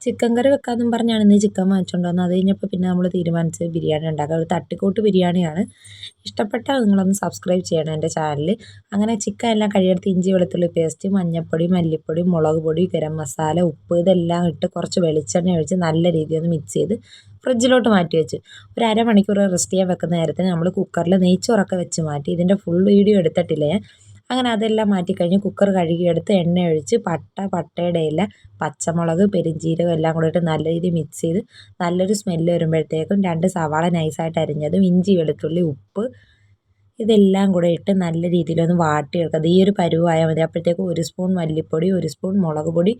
Chicken കറി വെക്കാമെന്നും പറഞ്ഞാണ് ഇന്ന് chicken വാങ്ങിച്ചുകൊണ്ട് വന്നത്. അത് കഴിഞ്ഞപ്പോൾ പിന്നെ നമ്മൾ തീരുമാനിച്ചത് ബിരിയാണി ഉണ്ടാക്കുക. ഒരു തട്ടിക്കൂട്ട് ബിരിയാണിയാണ്. ഇഷ്ടപ്പെട്ടാൽ നിങ്ങളൊന്ന് സബ്സ്ക്രൈബ് ചെയ്യണം എൻ്റെ ചാനൽ. അങ്ങനെ ചിക്കൻ എല്ലാം കഴുകിയെടുത്ത് ഇഞ്ചി വെളുത്തുള്ളി പേസ്റ്റ്, മഞ്ഞൾപ്പൊടി, മല്ലിപ്പൊടി, മുളക് പൊടി, ഗരം മസാല, ഉപ്പ് ഇതെല്ലാം ഇട്ട് കുറച്ച് വെളിച്ചെണ്ണ ഒഴിച്ച് നല്ല രീതിയിൽ ഒന്ന് മിക്സ് ചെയ്ത് ഫ്രിഡ്ജിലോട്ട് മാറ്റി വെച്ച് ഒരു അരമണിക്കൂർ റെസ്റ്റ് ചെയ്യാൻ വെക്കുന്ന നേരത്തിന് നമ്മൾ കുക്കറിൽ നെയ്ച്ചോറൊക്കെ വെച്ച് മാറ്റി. ഇതിൻ്റെ ഫുൾ വീഡിയോ എടുത്തിട്ടില്ലേ. അങ്ങനെ അതെല്ലാം മാറ്റിക്കഴിഞ്ഞ് കുക്കർ കഴുകിയെടുത്ത് എണ്ണ ഒഴിച്ച് പട്ടയുടെ ഇല, പച്ചമുളക്, പെരുംജീരകം എല്ലാം കൂടെ ഇട്ട് നല്ല രീതിയിൽ മിക്സ് ചെയ്ത് നല്ലൊരു സ്മെല്ല് വരുമ്പോഴത്തേക്കും 2 സവാള നൈസായിട്ട് അരിഞ്ഞതും ഇഞ്ചി വെളുത്തുള്ളി ഉപ്പ് ഇതെല്ലാം കൂടെ ഇട്ട് നല്ല രീതിയിലൊന്ന് വാട്ടിയെടുക്കുക. ഈ ഒരു പരുവായാൽ മതി. അപ്പോഴത്തേക്കും 1 സ്പൂൺ മല്ലിപ്പൊടി, 1 സ്പൂൺ മുളക് പൊടി,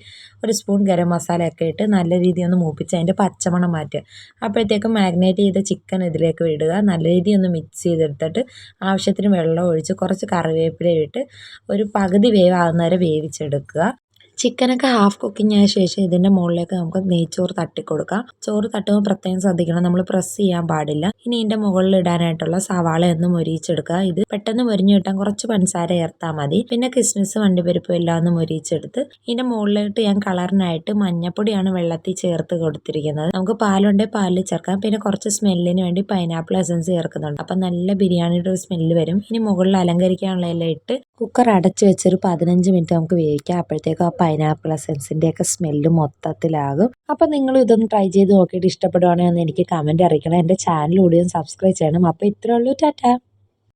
1 സ്പൂൺ ഗരം മസാലയൊക്കെ ഇട്ട് നല്ല രീതിയിൽ ഒന്ന് മൂപ്പിച്ച് അതിൻ്റെ പച്ചമണം മാറ്റുക. അപ്പോഴത്തേക്കും മാഗ്നേറ്റ് ചെയ്ത ചിക്കൻ ഇതിലേക്ക് ഇടുക. നല്ല രീതിയിൽ ഒന്ന് മിക്സ് ചെയ്തെടുത്തിട്ട് ആവശ്യത്തിന് വെള്ളം ഒഴിച്ച് കുറച്ച് കറിവേപ്പില ഇട്ട് ഒരു പകുതി വേവാകുന്നവരെ വേവിച്ചെടുക്കുക. ചിക്കനൊക്കെ ഹാഫ് കുക്കിംഗ് ആയ ശേഷം ഇതിൻ്റെ മുകളിലേക്ക് നമുക്ക് നെയ്ച്ചോറ് തട്ടിക്കൊടുക്കാം. ചോറ് തട്ടുമ്പോൾ പ്രത്യേകം ശ്രദ്ധിക്കണം, നമ്മൾ പ്രസ് ചെയ്യാൻ പാടില്ല. ഇനി ഇതിൻ്റെ മുകളിൽ ഇടാനായിട്ടുള്ള സവാള ഒന്ന് മൊരിയിച്ചെടുക്കുക. ഇത് പെട്ടെന്ന് മൊരിഞ്ഞു കിട്ടാൻ കുറച്ച് പഞ്ചസാര ചേർത്താൽ മതി. പിന്നെ കിസ്മിസ് വണ്ടിപ്പരിപ്പും എല്ലാം ഒന്ന് മൊരിയിച്ചെടുത്ത് ഇതിൻ്റെ മുകളിലോട്ട് ഞാൻ കളറിനായിട്ട് മഞ്ഞപ്പൊടിയാണ് വെള്ളത്തിൽ ചേർത്ത് കൊടുത്തിരിക്കുന്നത്. നമുക്ക് പാലുണ്ടെങ്കിൽ പാലിൽ ചേർക്കാം. പിന്നെ കുറച്ച് സ്മെല്ലിന് വേണ്ടി പൈനാപ്പിൾ എസൻസ് ചേർക്കുന്നുണ്ട്. അപ്പം നല്ല ബിരിയാണിയുടെ ഒരു സ്മെല്ല് വരും. ഇനി മുകളിൽ അലങ്കരിക്കാനുള്ള എല്ലാം ഇട്ട് കുക്കർ അടച്ച് വെച്ചൊരു 15 മിനിറ്റ് നമുക്ക് വേവിക്കാം. അപ്പോഴത്തേക്കും ആ പൈനാപ്പിൾ എസൻസിൻ്റെയൊക്കെ സ്മെല്ല് മൊത്തത്തിലാകും. അപ്പം നിങ്ങൾ ഇതൊന്ന് ട്രൈ ചെയ്ത് നോക്കിയിട്ട് ഇഷ്ടപ്പെടുവാണെങ്കിൽ ഒന്ന് എനിക്ക് കമൻറ്റ് അറിയിക്കണം. എൻ്റെ ചാനൽ കൂടി ഒന്ന് സബ്സ്ക്രൈബ് ചെയ്യണം. അപ്പോൾ ഇത്രയേ ഉള്ളൂ. ടാറ്റാ.